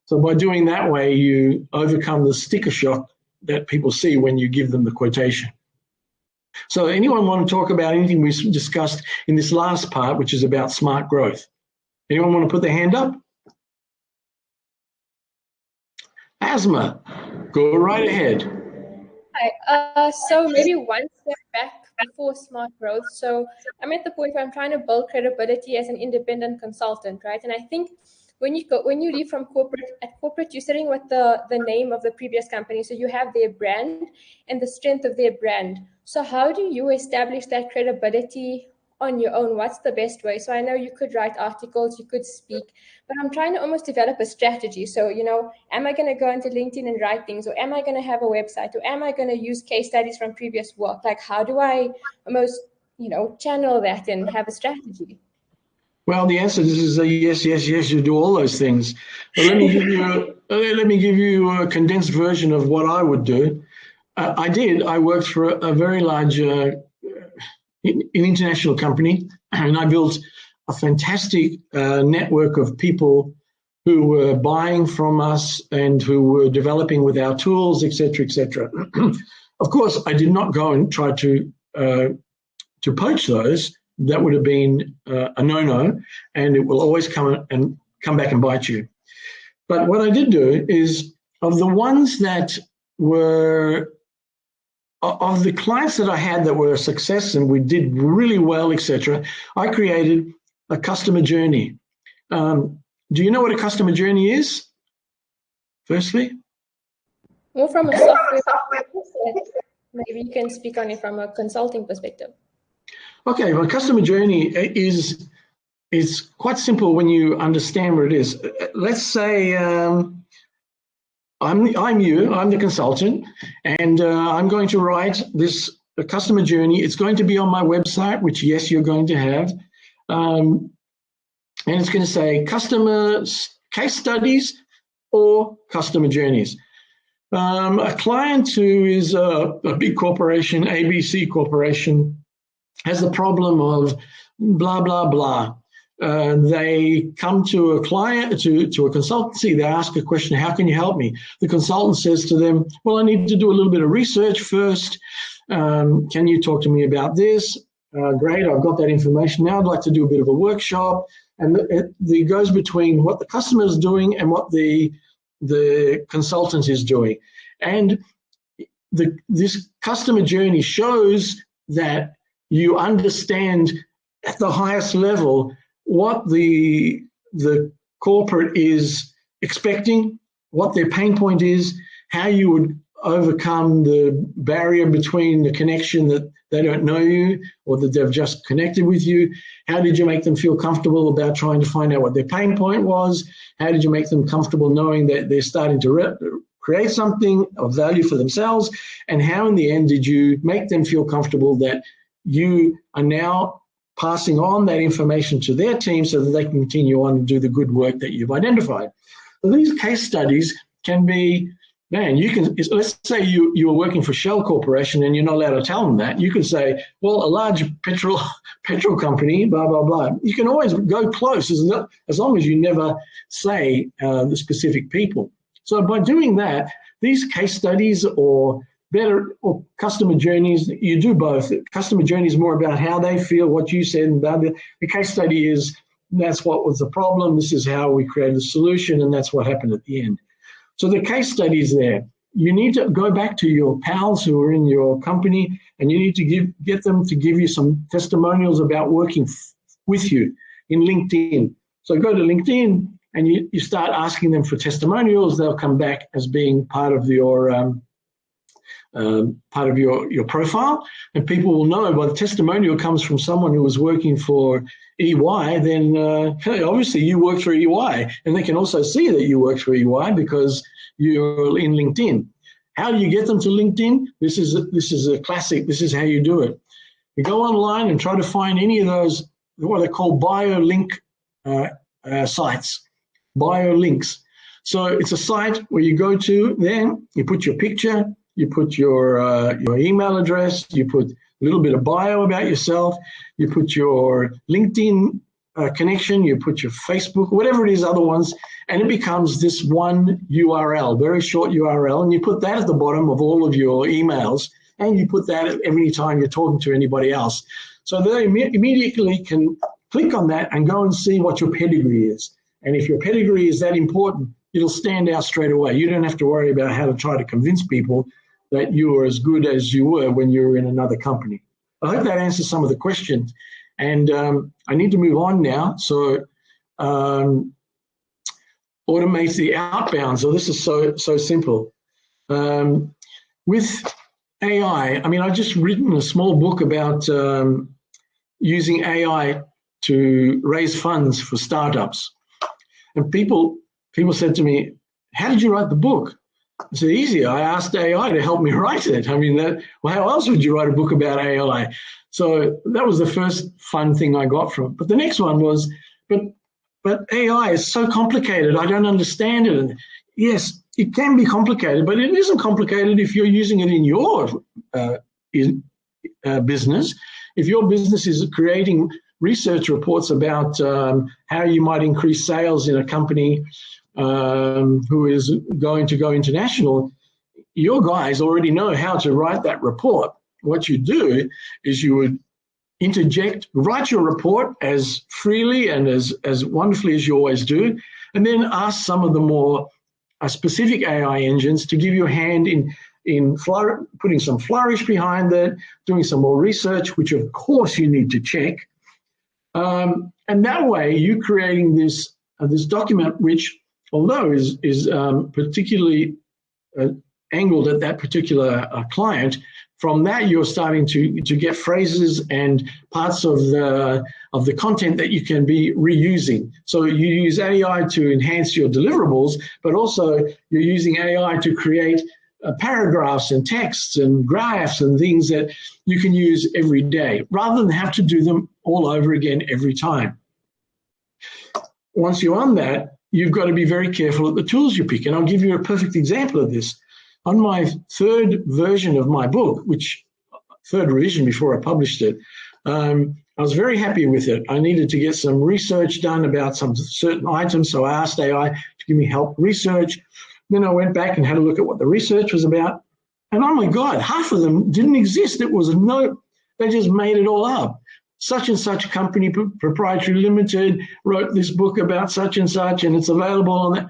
So by doing that way, you overcome the sticker shock that people see when you give them the quotation. So anyone want to talk about anything we discussed in this last part, which is about smart growth? Anyone want to put their hand up? Asma, go right ahead. Hi. So maybe one step back before smart growth. So I'm at the point where I'm trying to build credibility as an independent consultant, right? And I think when you leave from corporate, at corporate, you're sitting with the name of the previous company. So you have their brand and the strength of their brand. So how do you establish that credibility on your own, what's the best way? So I know you could write articles, you could speak, but I'm trying to almost develop a strategy. So, you know, am I going to go into LinkedIn and write things, or am I going to have a website, or am I going to use case studies from previous work? Like, how do I almost, you know, channel that and have a strategy? Well, the answer is a yes, yes, yes. You do all those things. But let me give you a condensed version of what I would do. I worked for a very large international company, and I built a fantastic network of people who were buying from us and who were developing with our tools, etc., etc. Of course, I did not go and try to poach those. That would have been a no-no, and it will always come back and bite you. But what I did do is, of the ones that were, of the clients that I had that were a success and we did really well, etc., I created a customer journey. Do you know what a customer journey is, firstly? Well, from a software perspective, maybe you can speak on it from a consulting perspective. Okay, well, customer journey is quite simple when you understand what it is. Let's say I'm the consultant, and I'm going to write a customer journey. It's going to be on my website, which, yes, you're going to have. And it's going to say customer case studies or customer journeys. A client who is a big corporation, ABC Corporation, has the problem of blah, blah, blah. They come to a client, to a consultancy, they ask a question, how can you help me? The consultant says to them, well, I need to do a little bit of research first. Can you talk to me about this? Great, I've got that information now. I'd like to do a bit of a workshop. And it goes between what the customer is doing and what the consultant is doing. And this customer journey shows that you understand at the highest level what the corporate is expecting, what their pain point is, how you would overcome the barrier between the connection that they don't know you or that they've just connected with you. How did you make them feel comfortable about trying to find out what their pain point was? How did you make them comfortable knowing that they're starting to create something of value for themselves? And how in the end did you make them feel comfortable that you are now passing on that information to their team so that they can continue on and do the good work that you've identified? So these case studies can be, man, you can, let's say you were working for Shell Corporation and you're not allowed to tell them that. You can say, well, a large petrol company, blah, blah, blah. You can always go close as long as you never say the specific people. So by doing that, these case studies or customer journeys, you do both. Customer journey is more about how they feel, what you said, and the case study is, that's what was the problem, this is how we created a solution, and that's what happened at the end. So the case study is there. You need to go back to your pals who are in your company, and you need to get them to give you some testimonials about working with you in LinkedIn. So go to LinkedIn and you start asking them for testimonials. They'll come back as being part of your profile, and people will know, well, the testimonial comes from someone who was working for EY, then hey, obviously you worked for EY, and they can also see that you worked for EY because you're in LinkedIn. How do you get them to LinkedIn? This is a classic. This is how you do it. You go online and try to find any of those, what they call bio link sites, bio links. So it's a site where you go to, then you put your picture, you put your email address, you put a little bit of bio about yourself, you put your LinkedIn connection, you put your Facebook, whatever it is, other ones, and it becomes this one URL, very short URL, and you put that at the bottom of all of your emails, and you put that every time you're talking to anybody else. So they immediately can click on that and go and see what your pedigree is. And if your pedigree is that important, it'll stand out straight away. You don't have to worry about how to try to convince people that you are as good as you were when you were in another company. I hope that answers some of the questions. And I need to move on now. So automate the outbound. So this is so simple. With AI, I mean, I've just written a small book about, using AI to raise funds for startups. And people said to me, how did you write the book? I said, easy. I asked AI to help me write it. I mean, well, how else would you write a book about AI? So that was the first fun thing I got from it. But the next one was, but AI is so complicated. I don't understand it. And yes, it can be complicated, but it isn't complicated if you're using it in your business. If your business is creating research reports about how you might increase sales in a company who is going to go international, your guys already know how to write that report. What you do is you would write your report as freely and as wonderfully as you always do, and then ask some of the more specific AI engines to give you a hand in putting some flourish behind it, doing some more research, which of course you need to check. And that way you're creating this document, which although is particularly angled at that particular client, from that you're starting to get phrases and parts of the content that you can be reusing. So you use AI to enhance your deliverables, but also you're using AI to create paragraphs and texts and graphs and things that you can use every day, rather than have to do them all over again every time. Once you're on that, you've got to be very careful at the tools you pick. And I'll give you a perfect example of this. On my third version of my book, third revision before I published it, I was very happy with it. I needed to get some research done about some certain items, so I asked AI to give me help research. Then I went back and had a look at what the research was about. And oh my God, half of them didn't exist. It was they just made it all up. Such and such company, proprietary limited, wrote this book about such and such, and it's available on that.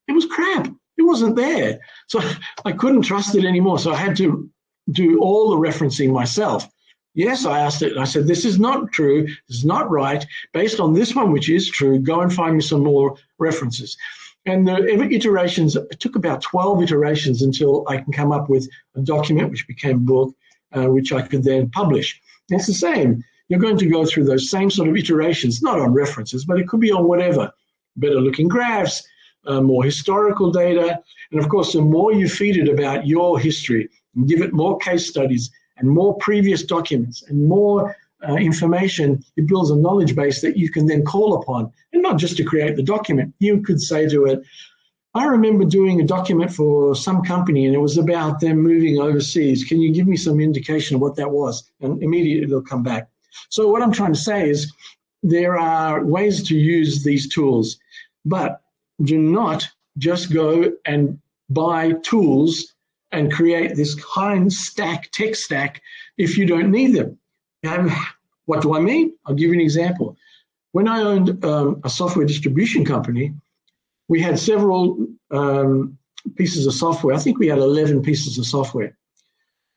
It was crap. It wasn't there. So I couldn't trust it anymore. So I had to do all the referencing myself. Yes, I asked it. I said, this is not true. This is not right. Based on this one, which is true, go and find me some more references. And the iterations, it took about 12 iterations until I can come up with a document, which became a book, which I could then publish. And it's the same. You're going to go through those same sort of iterations, not on references, but it could be on whatever. Better looking graphs, more historical data. And of course, the more you feed it about your history, and give it more case studies and more previous documents and more information, it builds a knowledge base that you can then call upon. And not just to create the document. You could say to it, I remember doing a document for some company and it was about them moving overseas. Can you give me some indication of what that was? And immediately it'll come back. So what I'm trying to say is there are ways to use these tools, but do not just go and buy tools and create this kind tech stack if you don't need them. What do I mean? I'll give you an example. When I owned a software distribution company, we had several pieces of software. I think we had 11 pieces of software.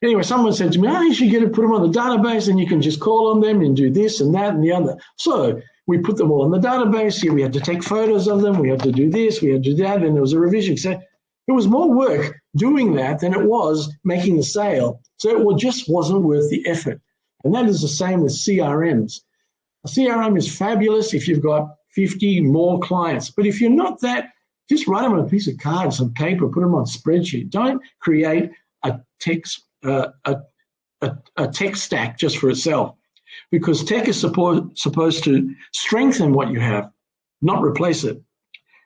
Anyway, someone said to me, you should put them on the database and you can just call on them and do this and that and the other. So we put them all on the database. Here we had to take photos of them. We had to do this, we had to do that, and there was a revision. So it was more work doing that than it was making the sale. So it just wasn't worth the effort. And that is the same with CRMs. A CRM is fabulous if you've got 50 more clients. But if you're not that, just write them on a piece of card, some paper, put them on a spreadsheet. Don't create a tech stack just for itself, because tech is supposed to strengthen what you have, not replace it.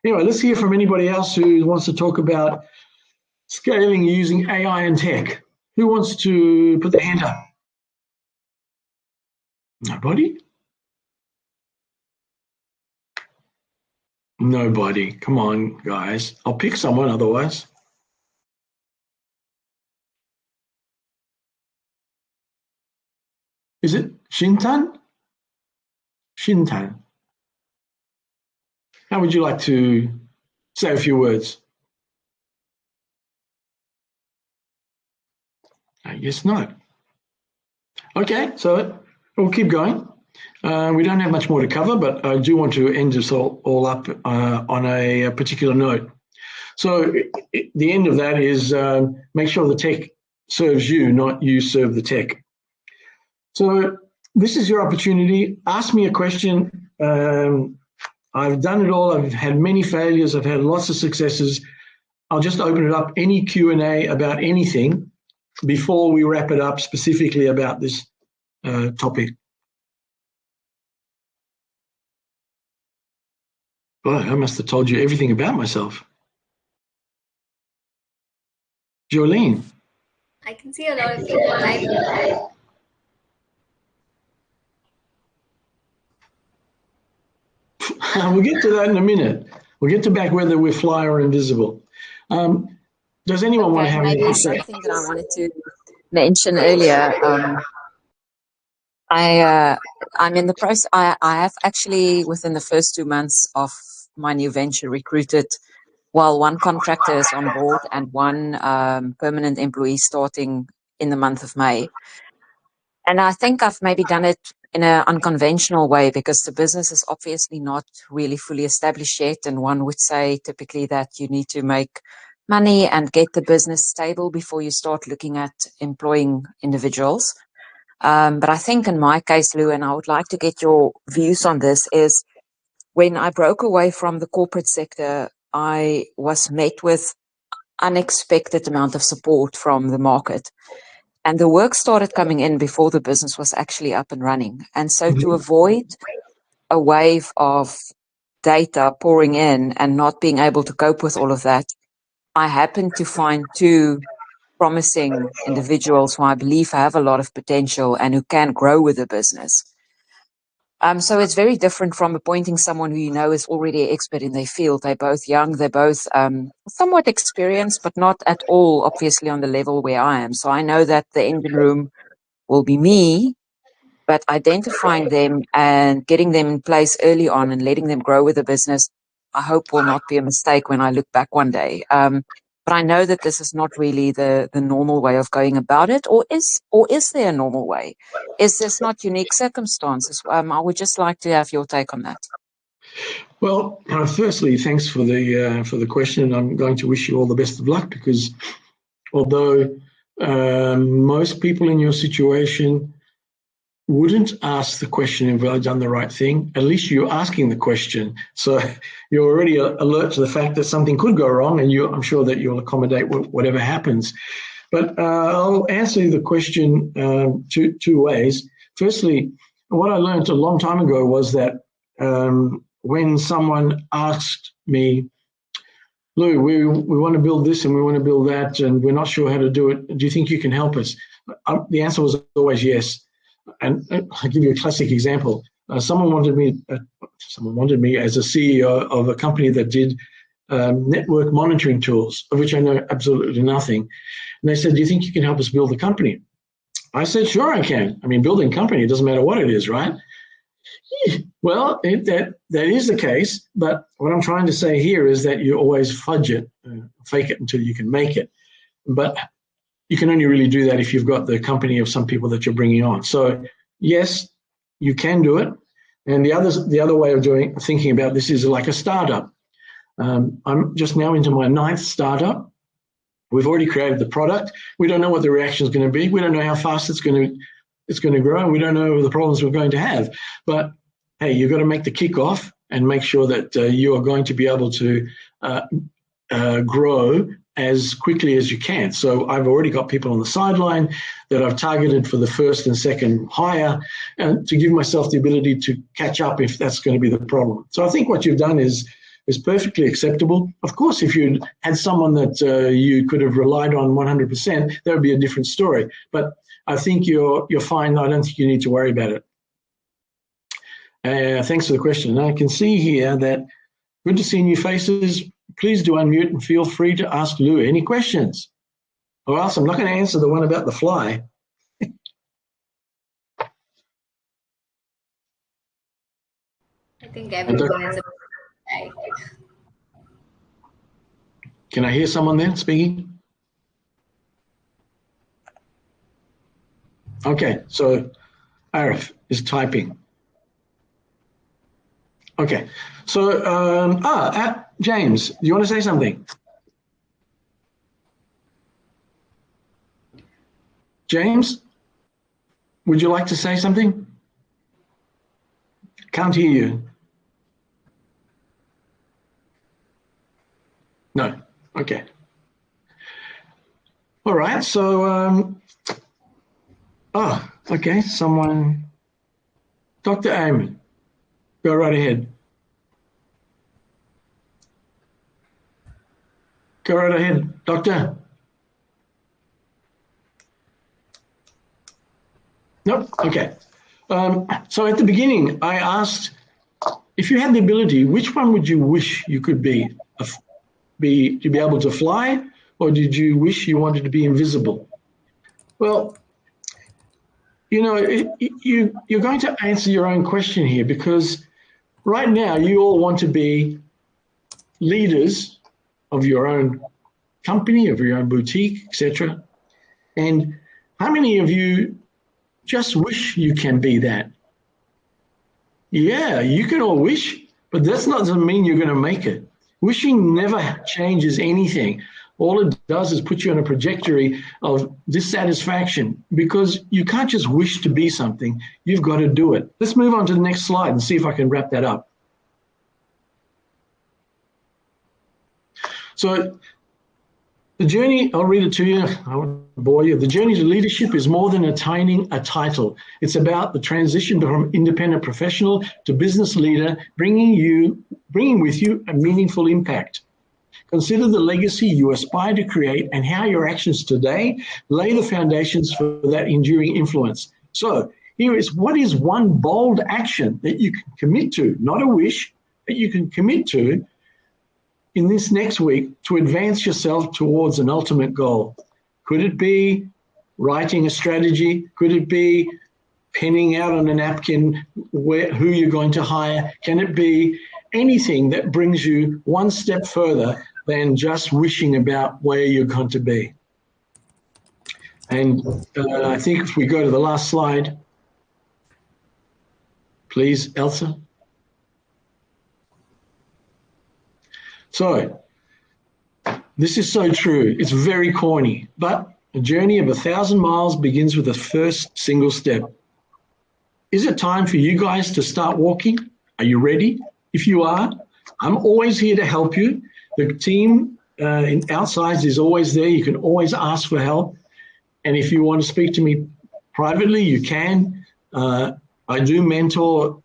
Anyway, let's hear from anybody else who wants to talk about scaling using AI and tech. Who wants to put their hand up? Nobody? Nobody. Come on, guys. I'll pick someone otherwise. Is it Shintan? Shintan. How would you like to say a few words? I guess not. Okay, so we'll keep going. We don't have much more to cover, but I do want to end this all up on a particular note. So the end of that is make sure the tech serves you, not you serve the tech. So this is your opportunity. Ask me a question. I've done it all. I've had many failures. I've had lots of successes. I'll just open it up, any Q&A about anything before we wrap it up specifically about this topic. Boy, I must have told you everything about myself. Jolene. I can see a lot of people typing. We'll get to that in a minute. We'll get to back whether we're fly or invisible. Does anyone want to have anything maybe to say? something that I wanted to mention earlier. I'm in the process. I have actually, within the first 2 months of my new venture, recruited, well, one contractor is on board and one permanent employee starting in the month of May. And I think I've maybe done it in an unconventional way because the business is obviously not really fully established yet. And one would say typically that you need to make money and get the business stable before you start looking at employing individuals. But I think in my case, Lou, and I would like to get your views on this, is when I broke away from the corporate sector, I was met with unexpected amount of support from the market. And the work started coming in before the business was actually up and running. And so to avoid a wave of data pouring in and not being able to cope with all of that, I happened to find 2 promising individuals who I believe have a lot of potential and who can grow with the business. So it's very different from appointing someone who you know is already an expert in their field. They're both young, they're both somewhat experienced, but not at all, obviously, on the level where I am. So I know that the engine room will be me, but identifying them and getting them in place early on and letting them grow with the business, I hope will not be a mistake when I look back one day. But I know that this is not really the normal way of going about it, or is there a normal way? Is this not unique circumstances? I would just like to have your take on that. Well, firstly, thanks for the question. I'm going to wish you all the best of luck because although most people in your situation wouldn't ask the question if I've done the right thing, at least you're asking the question. So you're already alert to the fact that something could go wrong, and I'm sure that you'll accommodate whatever happens. But I'll answer the question two ways. Firstly, what I learned a long time ago was that when someone asked me, Lou, we want to build this and we want to build that, and we're not sure how to do it. Do you think you can help us? The answer was always yes. And I'll give you a classic example. Someone wanted me as a CEO of a company that did network monitoring tools, of which I know absolutely nothing. And they said, do you think you can help us build the company? I said, sure, I can. I mean, building a company, it doesn't matter what it is, right? Well, that is the case. But what I'm trying to say here is that you always fudge it, fake it until you can make it. But you can only really do that if you've got the company of some people that you're bringing on. So yes, you can do it. And the other way of thinking about this is like a startup. I'm just now into my 9th startup. We've already created the product. We don't know what the reaction is going to be. We don't know how fast it's going to grow, and we don't know the problems we're going to have. But hey, you've got to make the kickoff and make sure that you are going to be able to grow as quickly as you can. So I've already got people on the sideline that I've targeted for the first and second hire, and to give myself the ability to catch up if that's going to be the problem. So I think what you've done is perfectly acceptable. Of course, if you had someone that you could have relied on 100%, that would be a different story. But I think you're fine. I don't think you need to worry about it. Thanks for the question. I can see here that good to see new faces. Please do unmute and feel free to ask Lou any questions. Or else I'm not going to answer the one about the fly. I think everyone is a fly. Can I hear someone there speaking? Okay, so Arif is typing. Okay, so James, do you want to say something? James, would you like to say something? Can't hear you. No. Okay. All right. So, okay. Someone, Dr. Ayman, go right ahead. Go right ahead, Doctor. Nope. Okay. So at the beginning, I asked, if you had the ability, which one would you wish you could be? To be able to fly, or did you wish you wanted to be invisible? Well, you know, you're going to answer your own question here, because right now you all want to be leaders of your own company, of your own boutique, etc. And how many of you just wish you can be that? Yeah, you can all wish, but that doesn't mean you're going to make it. Wishing never changes anything. All it does is put you on a trajectory of dissatisfaction, because you can't just wish to be something. You've got to do it. Let's move on to the next slide and see if I can wrap that up. So the journey, I'll read it to you. I won't bore you. The journey to leadership is more than attaining a title. It's about the transition from independent professional to business leader, bringing with you a meaningful impact. Consider the legacy you aspire to create and how your actions today lay the foundations for that enduring influence. So here is, what is one bold action that you can commit to, not a wish, that you can commit to in this next week to advance yourself towards an ultimate goal? Could it be writing a strategy? Could it be penning out on a napkin who you're going to hire? Can it be anything that brings you one step further than just wishing about where you're going to be? And I think if we go to the last slide, please, Elsa. So this is so true. It's very corny, but a journey of 1,000 miles begins with the first single step. Is it time for you guys to start walking? Are you ready? If you are, I'm always here to help you. The team in Outsize is always there. You can always ask for help. And if you want to speak to me privately, you can. I do mentor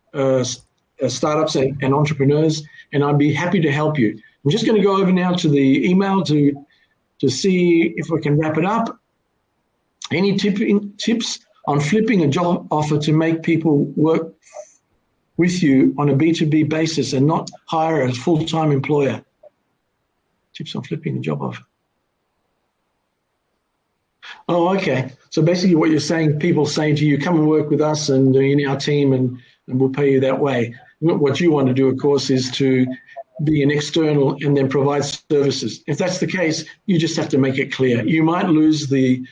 startups and entrepreneurs, and I'd be happy to help you. I'm just going to go over now to the email to see if I can wrap it up. Any tips on flipping a job offer to make people work with you on a B2B basis and not hire a full-time employer? Tips on flipping a job offer. Oh, okay. So basically what you're saying, people saying to you, come and work with us and in our team and we'll pay you that way. What you want to do, of course, is to be an external and then provide services. If that's the case, you just have to make it clear. You might lose the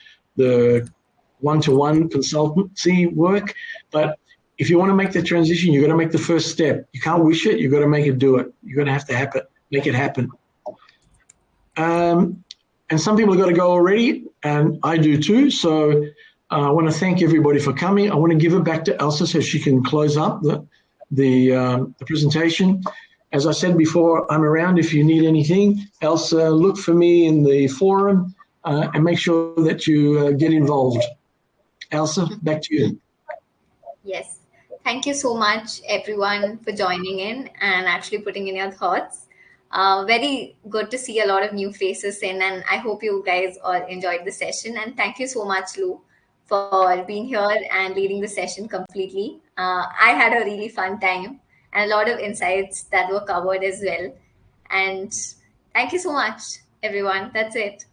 one-to-one consultancy work, but if you want to make the transition, you've got to make the first step. You can't wish it, you've got to make it do it. You're going to have to make it happen. And some people have got to go already, and I do too. So I want to thank everybody for coming. I want to give it back to Elsa so she can close up the presentation. As I said before, I'm around if you need anything. Elsa, look for me in the forum and make sure that you get involved. Elsa, back to you. Yes. Thank you so much, everyone, for joining in and actually putting in your thoughts. Very good to see a lot of new faces in, and I hope you guys all enjoyed the session. And thank you so much, Lou, for being here and leading the session completely. I had a really fun time and a lot of insights that were covered as well. And thank you so much, everyone. That's it.